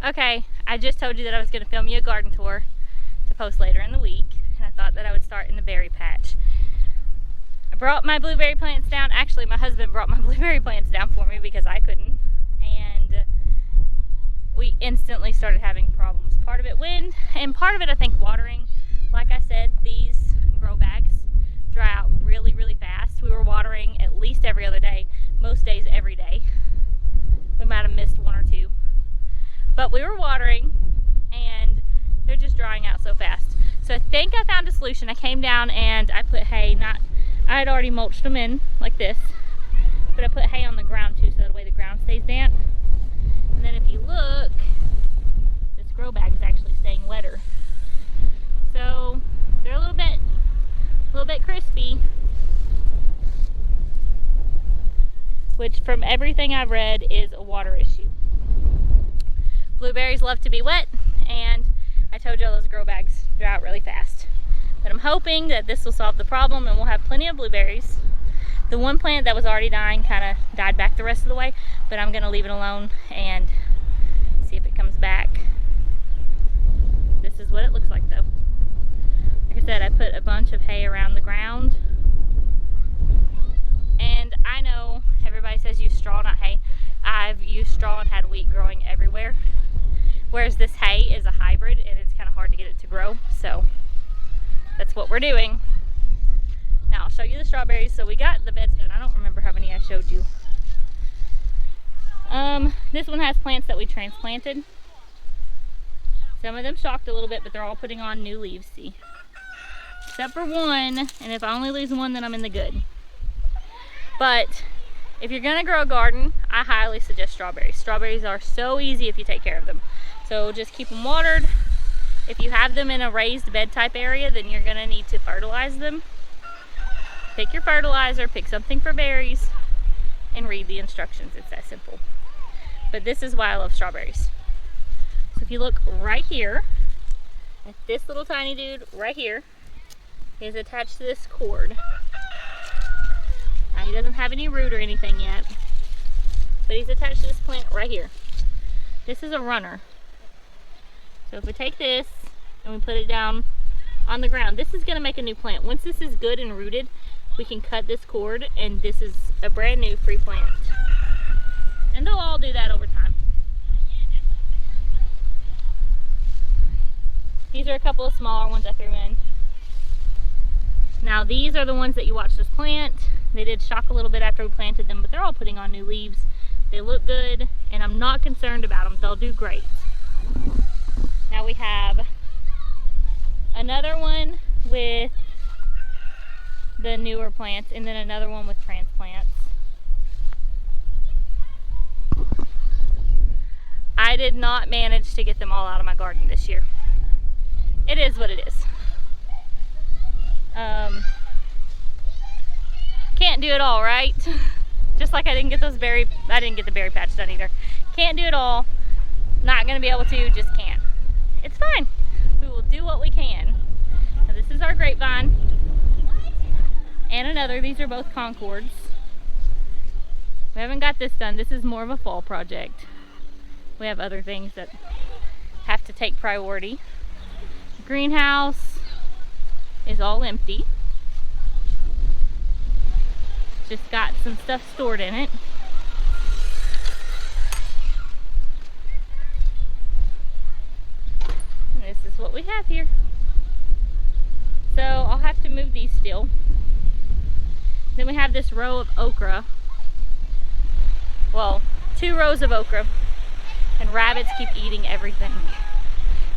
Okay, I just told you that I was going to film you a garden tour to post later in the week, and I thought that I would start in the berry patch. I brought my blueberry plants down. Actually, my husband brought my blueberry plants down for me because I couldn't, and we instantly started having problems. Part of it wind, and part of it I think watering. Like I said, these grow bags dry out really, really fast. We were watering at least every other day, most days every day. We might have missed one or two. But we were watering and they're just drying out so fast. So I think I found a solution. I came down and I put hay, I had already mulched them in like this, but I put hay on the ground too, so that way the ground stays damp. And then if you look, this grow bag is actually staying wetter. So they're a little bit crispy, which from everything I've read is a water issue. Blueberries love to be wet, and I told y'all those grow bags dry out really fast. But I'm hoping that this will solve the problem and we'll have plenty of blueberries. The one plant that was already dying kind of died back the rest of the way, but I'm gonna leave it alone and see if it comes back. This is what it looks like though. Like I said, I put a bunch of hay around the ground. And I know everybody says use straw, not hay. I've used straw and had wheat growing everywhere. Whereas this hay is a hybrid and it's kind of hard to get it to grow. So that's what we're doing. Now I'll show you the strawberries. So we got the beds done. I don't remember how many I showed you. This one has plants that we transplanted. Some of them shocked a little bit, but they're all putting on new leaves, see? Except for one, and if I only lose one, then I'm in the good. But if you're gonna grow a garden, I highly suggest strawberries. Strawberries are so easy if you take care of them. So just keep them watered. If you have them in a raised bed type area, then you're gonna need to fertilize them. Pick your fertilizer, pick something for berries, and read the instructions. It's that simple. But this is why I love strawberries. So if you look right here, at this little tiny dude right here is attached to this cord. Now he doesn't have any root or anything yet, but he's attached to this plant right here. This is a runner. So if we take this and we put it down on the ground, this is gonna make a new plant. Once this is good and rooted, we can cut this cord and this is a brand new free plant. And they'll all do that over time. These are a couple of smaller ones I threw in. Now these are the ones that you watched us plant. They did shock a little bit after we planted them, but they're all putting on new leaves. They look good, and I'm not concerned about them. They'll do great. Now we have another one with the newer plants, and then another one with transplants. I did not manage to get them all out of my garden this year. It is what it is. Can't do it all, right? Just like I didn't get the berry patch done either. Can't do it all. Not gonna be able to, just can't. It's fine. We will do what we can. Now this is our grapevine. And another, these are both Concords. We haven't got this done. This is more of a fall project. We have other things that have to take priority. The greenhouse is all empty. Just got some stuff stored in it. And this is what we have here. So I'll have to move these still. Then we have this row of okra. Well, 2 rows of okra. And rabbits keep eating everything.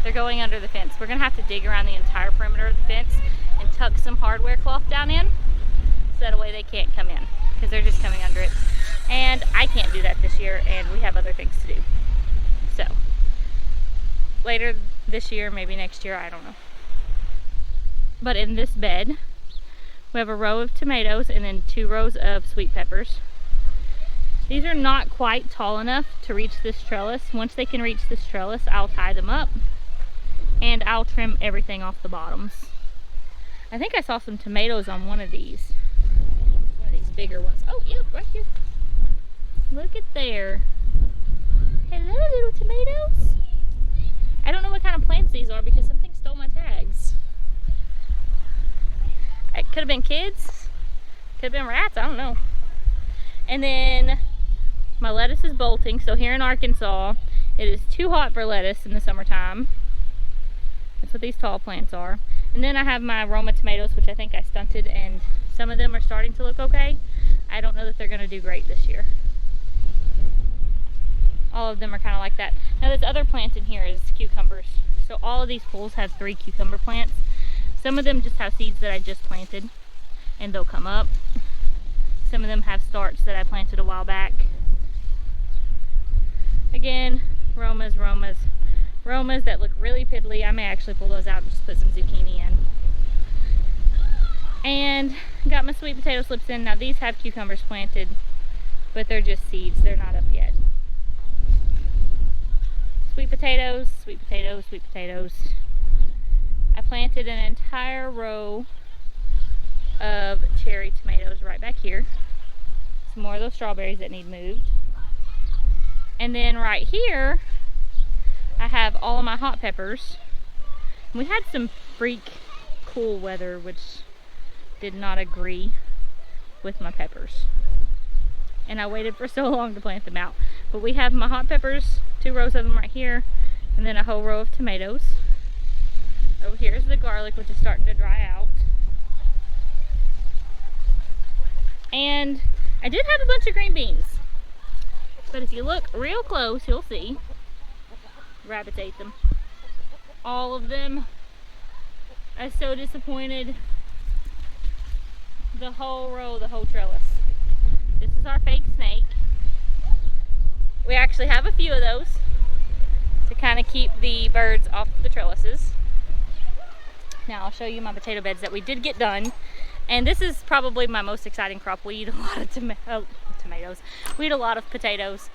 They're going under the fence. We're gonna have to dig around the entire perimeter of the fence and tuck some hardware cloth down in. So that way they can't come in because they're just coming under it. And I can't do that this year, and we have other things to do. So later this year, maybe next year, I don't know. But in this bed, we have a row of tomatoes and then 2 rows of sweet peppers. These are not quite tall enough to reach this trellis. Once they can reach this trellis, I'll tie them up and I'll trim everything off the bottoms. I think I saw some tomatoes on one of these. One of these bigger ones. Oh, yeah, right here. Look at there. Hello, little tomatoes. these are because something stole my tags. It could have been kids, could have been rats, I don't know. And then my lettuce is bolting. So here in Arkansas, it is too hot for lettuce in the summertime. That's what these tall plants are. And then I have my Roma tomatoes, which I think I stunted, and some of them are starting to look okay. I don't know that they're gonna do great this year. All of them are kind of like that. Now this other plant in here is cucumbers. So all of these pools have 3 cucumber plants. Some of them just have seeds that I just planted and they'll come up. Some of them have starts that I planted a while back. Again, Romas that look really piddly. I may actually pull those out and just put some zucchini in. And got my sweet potato slips in. Now these have cucumbers planted, but they're just seeds. They're not up yet. Sweet potatoes, sweet potatoes, sweet potatoes. I planted an entire row of cherry tomatoes right back here. Some more of those strawberries that need moved. And then right here, I have all of my hot peppers. We had some freak cool weather, which did not agree with my peppers. And I waited for so long to plant them out. But we have my hot peppers, 2 rows of them right here, and then a whole row of tomatoes. Over here is the garlic, which is starting to dry out. And I did have a bunch of green beans. But if you look real close, you'll see rabbits ate them. All of them. I was so disappointed. The whole row, the whole trellis. This is our fake snake. We actually have a few of those to kind of keep the birds off the trellises. Now I'll show you my potato beds that we did get done. And this is probably my most exciting crop. We eat a lot of tomatoes. We eat a lot of potatoes.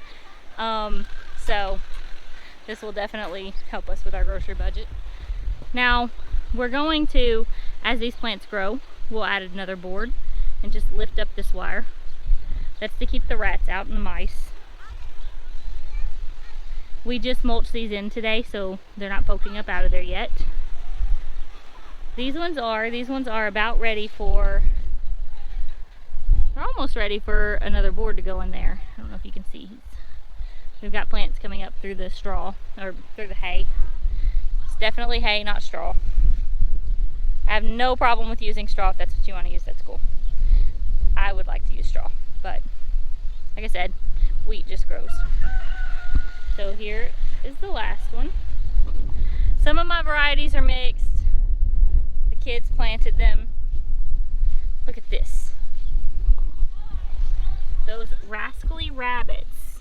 So this will definitely help us with our grocery budget. Now we're going to, as these plants grow, we'll add another board and just lift up this wire. That's to keep the rats out and the mice. We just mulched these in today, so they're not poking up out of there yet. These ones are about ready for, they're almost ready for another board to go in there. I don't know if you can see. We've got plants coming up through the straw, or through the hay. It's definitely hay, not straw. I have no problem with using straw. If that's what you want to use, that's cool. I would like to use straw, but like I said, wheat just grows. So here is the last one. Some of my varieties are mixed. The kids planted them. Look at this. Those rascally rabbits.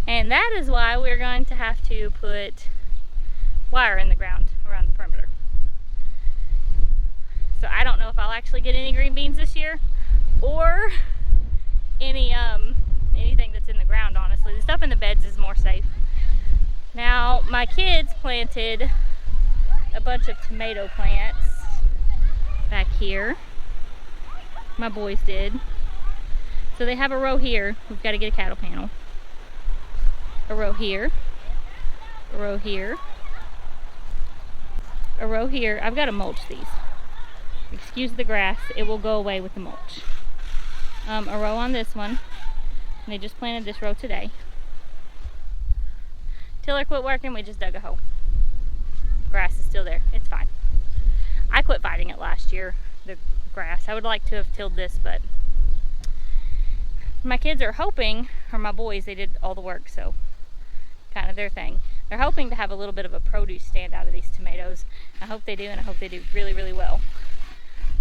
And that is why we're going to have to put wire in the ground around the perimeter. So I don't know if I'll actually get any green beans this year or anything that's in the ground, honestly. The stuff in the beds is more safe. Now my kids planted a bunch of tomato plants back here. My boys did. So they have a row here. We've got to get a cattle panel. A row here. A row here. A row here. I've got to mulch these. Excuse the grass, it will go away with the mulch. A row on this one. And they just planted this row today. Tiller quit working, we just dug a hole. Grass is still there, it's fine. I quit fighting it last year, the grass. I would like to have tilled this, but my kids are hoping, or my boys, they did all the work, so kind of their thing. They're hoping to have a little bit of a produce stand out of these tomatoes. I hope they do, and I hope they do really, really well.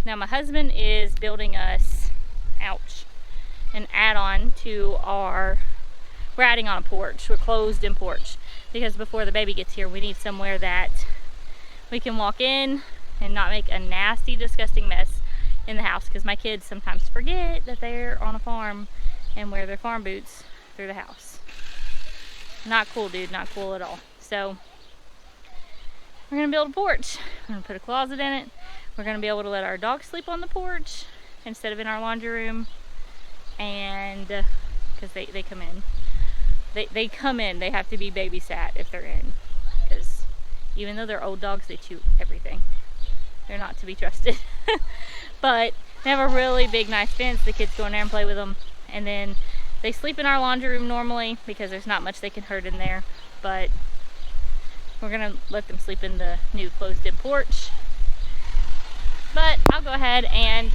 Now my husband is building us, an add-on to our, we're adding on a porch, we're closed-in porch, because before the baby gets here we need somewhere that we can walk in and not make a nasty, disgusting mess in the house, because my kids sometimes forget that they're on a farm and wear their farm boots through the house. Not cool, dude, not cool at all. So we're gonna build a porch. We're gonna put a closet in it. We're gonna be able to let our dogs sleep on the porch instead of in our laundry room, and because they come in. they come in, they have to be babysat if they're in, because even though they're old dogs, they chew everything. They're not to be trusted. But they have a really big, nice fence. The kids go in there and play with them. And then they sleep in our laundry room normally because there's not much they can hurt in there. But we're gonna let them sleep in the new closed-in porch. But I'll go ahead and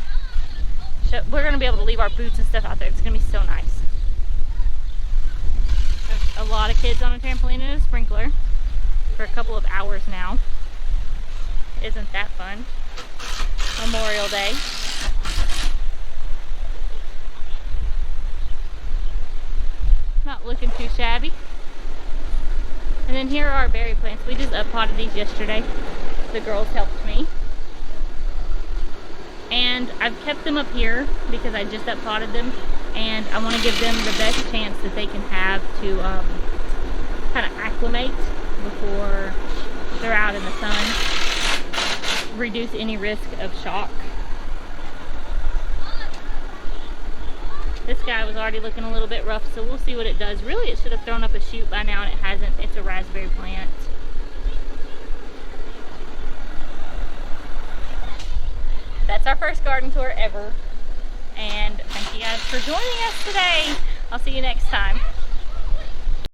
we're gonna be able to leave our boots and stuff out there. It's gonna be so nice. There's a lot of kids on a trampoline and a sprinkler for a couple of hours now. Isn't that fun? Memorial Day. Not looking too shabby. And then here are our berry plants. We just up-potted these yesterday. The girls helped me. And I've kept them up here because I just up-potted them. And I want to give them the best chance that they can have to kind of acclimate before they're out in the sun. Reduce any risk of shock. This guy was already looking a little bit rough, so we'll see what it does. Really, it should have thrown up a shoot by now, and it hasn't. It's a raspberry plant. That's our first garden tour ever. And thank you guys for joining us today. I'll see you next time.